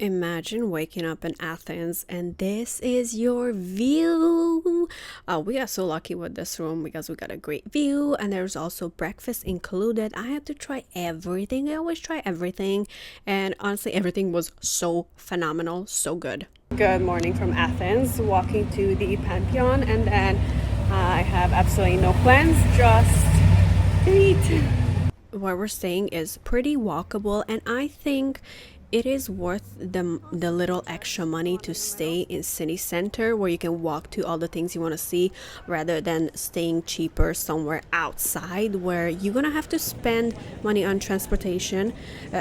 Imagine waking up in Athens and this is your view. We got so lucky with this room because we got a great view and there's also breakfast included. I had to try everything. I always try everything, and honestly everything was so phenomenal, so good. Good morning from Athens, walking to the Pantheon, and then I have absolutely no plans, just to eat. Where we're staying is pretty walkable, and I think it is worth the little extra money to stay in city center where you can walk to all the things you want to see, rather than staying cheaper somewhere outside where you're gonna have to spend money on transportation.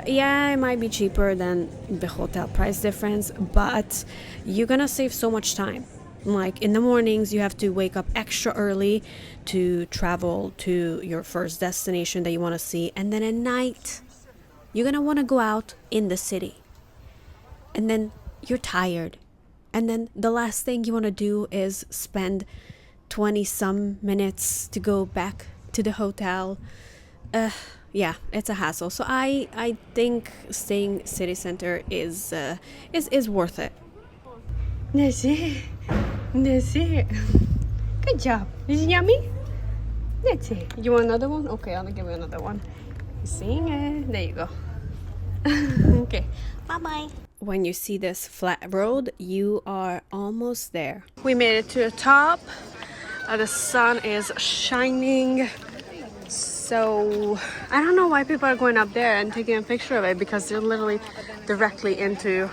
Yeah, it might be cheaper than the hotel price difference, but you're gonna save so much time. Like in the mornings, you have to wake up extra early to travel to your first destination that you want to see. And then at night, you're going to want to go out in the city. And then you're tired. And then the last thing you want to do is spend 20 some minutes to go back to the hotel. Yeah, it's a hassle. So I think staying city center is worth it. That's it. That's it. Good job. Is it yummy? That's it. You want another one? Okay, I'll give you another one. Seeing it. There you go. Okay. Bye-bye. When you see this flat road, you are almost there. We made it to the top. The sun is shining. So I don't know why people are going up there and taking a picture of it, because they're literally directly into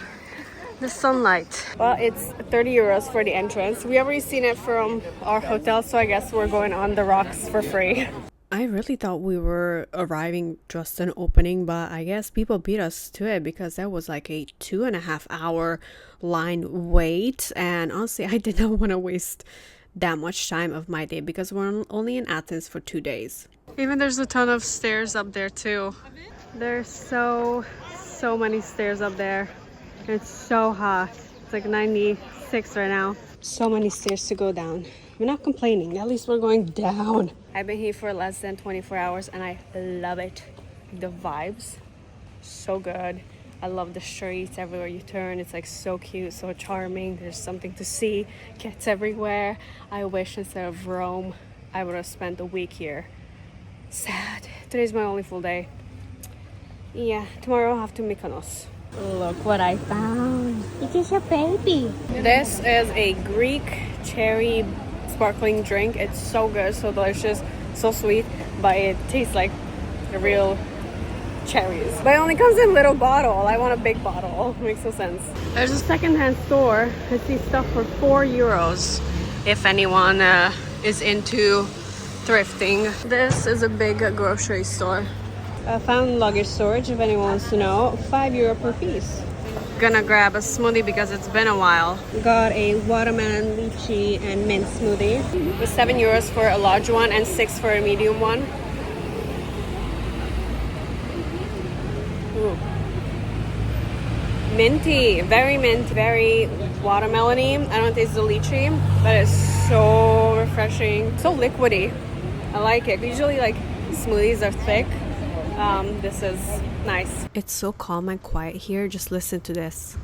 the sunlight. Well, it's 30 euros for the entrance. We already seen it from our hotel, so I guess we're going on the rocks for free. I really thought we were arriving just an opening, but I guess people beat us to it because that was like a 2.5 hour line wait. And honestly, I did not want to waste that much time of my day because we're only in Athens for 2 days. Even there's a ton of stairs up there too. There's so many stairs up there. It's so hot. It's like 96 right now. So many stairs to go down. We're not complaining. At least we're going down. I've been here for less than 24 hours and I love it. The vibes, so good. I love the streets everywhere you turn. It's like so cute, so charming. There's something to see. Cats everywhere. I wish instead of Rome, I would have spent a week here. Sad. Today's my only full day. Yeah, tomorrow I'll have to Mykonos. Look what I found. It is a baby. This is a Greek cherry sparkling drink. It's so good, so delicious, so sweet, but it tastes like the real cherries. But it only comes in a little bottle. I want a big bottle. Makes no sense. There's a secondhand store. I see stuff for 4 euros if anyone is into thrifting. This is a big grocery store. I found luggage storage if anyone wants to know. 5 euro per piece. Gonna grab a smoothie because it's been a while. Got a watermelon, lychee, and mint smoothie. It was 7 euros for a large one and 6 for a medium one. Ooh. Minty, very mint, very watermelony. I don't taste the lychee, but it's so refreshing, so liquidy. I like it. Usually like smoothies are thick. This is nice. It's so calm and quiet here. Just listen to this.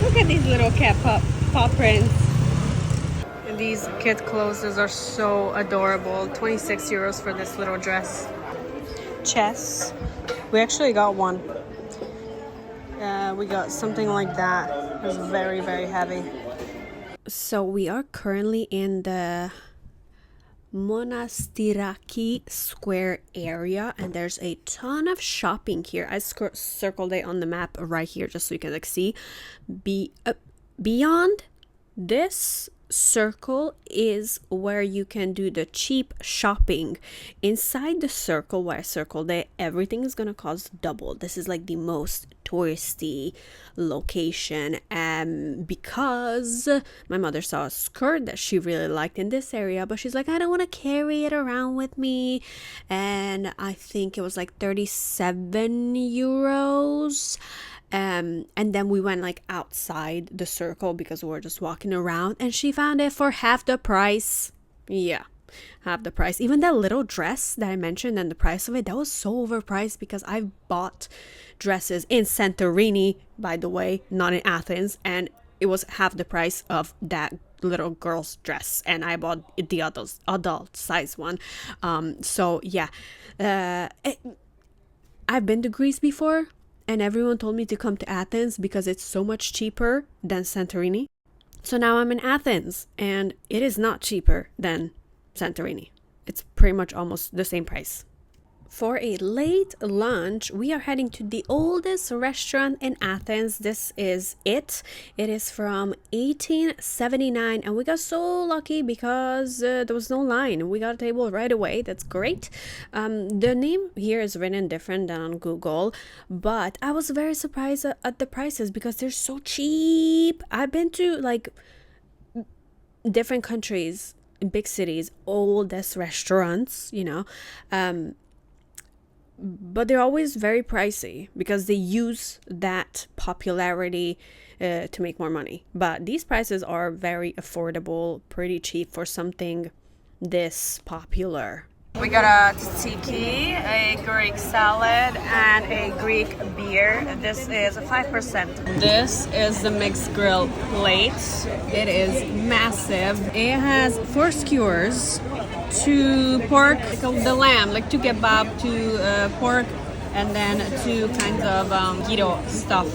Look at these little cat paw prints. And these kid clothes are so adorable. 26 euros for this little dress. Chess. We actually got one. We got something like that. It was very, very heavy. So we are currently in the Monastiraki Square area, and there's a ton of shopping here. I circled it on the map right here just so you can like see. Beyond this circle is where you can do the cheap shopping. Inside the circle where I circled it, everything is gonna cost double. This is like the most touristy location, because my mother saw a skirt that she really liked in this area, but she's like, I don't want to carry it around with me, and I think it was like 37 euros. And then we went like outside the circle because we were just walking around, and she found it for half the price. Yeah, half the price. Even that little dress that I mentioned and the price of it, that was so overpriced because I've bought dresses in Santorini, by the way, not in Athens, and it was half the price of that little girl's dress, and I bought the adult size one. So yeah, I've been to Greece before, and everyone told me to come to Athens because it's so much cheaper than Santorini. So now I'm in Athens, and it is not cheaper than Santorini. It's pretty much almost the same price. For a late lunch, we are heading to the oldest restaurant in Athens. This is it. It is from 1879, and we got so lucky because there was no line. We got a table right away. That's great. The name here is written different than on Google, but I was very surprised at the prices because they're so cheap. I've been to like different countries, big cities, oldest restaurants, but they're always very pricey because they use that popularity to make more money. But these prices are very affordable, pretty cheap for something this popular. We got a tzatziki, a Greek salad, and a Greek beer. This is 5%. This is the mixed grill plate. It is massive. It has 4 skewers, 2 pork, the lamb, like 2 kebab, 2 pork, and then 2 kinds of gyro stuff.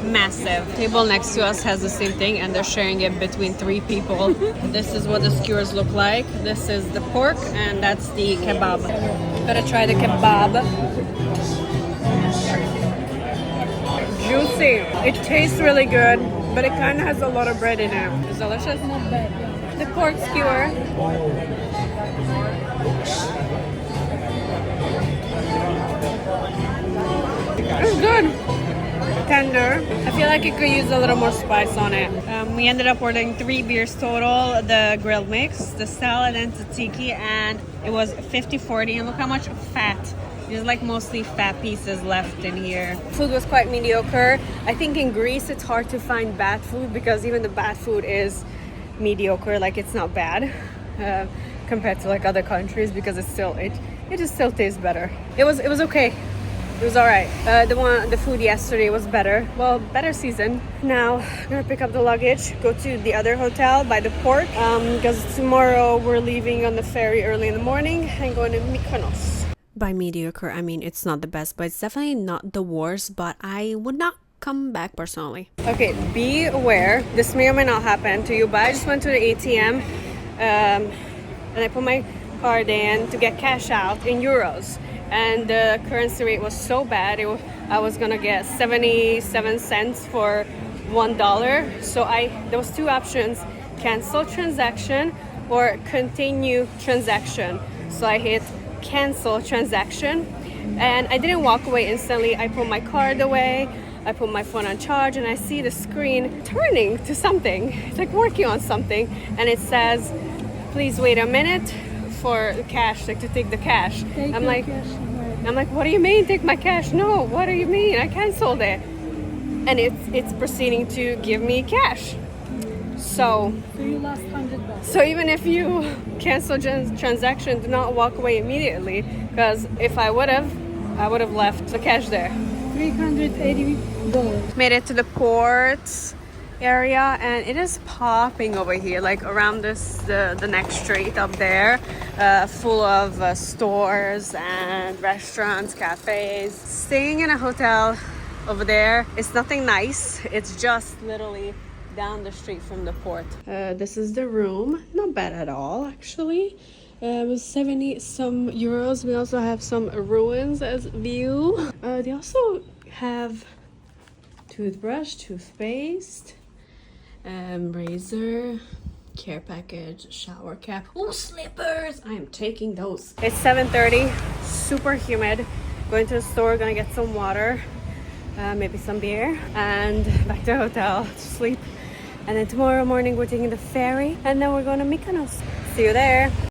Massive. Table next to us has the same thing, and they're sharing it between 3 people. This is what the skewers look like. This is the pork, and that's the kebab. Gotta try the kebab. Juicy. It tastes really good, but it kind of has a lot of bread in it. It's delicious. Not bad. The pork skewer. It's good. Tender. I feel like it could use a little more spice on it. We ended up ordering 3 beers total, the grilled mix, the salad, and tzatziki, and it was 50-40. And look how much fat. There's like mostly fat pieces left in here. Food was quite mediocre. I think in Greece it's hard to find bad food because even the bad food is mediocre. Like it's not bad compared to like other countries because it just still tastes better. It was okay. It was alright. The food yesterday was better. Well, better seasoned. Now I'm gonna pick up the luggage, go to the other hotel by the port because tomorrow we're leaving on the ferry early in the morning and going to Mykonos. By mediocre, I mean it's not the best, but it's definitely not the worst, but I would not come back personally. Okay, be aware, this may or may not happen to you, but I just went to the ATM and I put my card in to get cash out in euros. And the currency rate was so bad, I was gonna get 77 cents for $1. So there was 2 options, cancel transaction or continue transaction. So I hit cancel transaction and I didn't walk away instantly. I put my card away, I put my phone on charge, and I see the screen turning to something. It's like working on something, and it says, please wait a minute for the cash, like to take the cash. I'm like, what do you mean take my cash? No, what do you mean? I canceled it. And it's proceeding to give me cash. So you lost $100. So even if you cancel transaction, do not walk away immediately, because if I would have left the cash there. $380. Made it to the port area, and it is popping over here, like around the next street up there, full of stores and restaurants, cafes. Staying in a hotel over there is nothing nice. It's just literally down the street from the port. This is the room. Not bad at all, actually. It was 70 some euros. We also have some ruins as view. They also have toothbrush, toothpaste, razor, care package, shower cap. Oh, slippers! I am taking those. It's 7:30, super humid. Going to the store, gonna get some water, maybe some beer, and back to the hotel to sleep. And then tomorrow morning we're taking the ferry, and then we're going to Mykonos. See you there.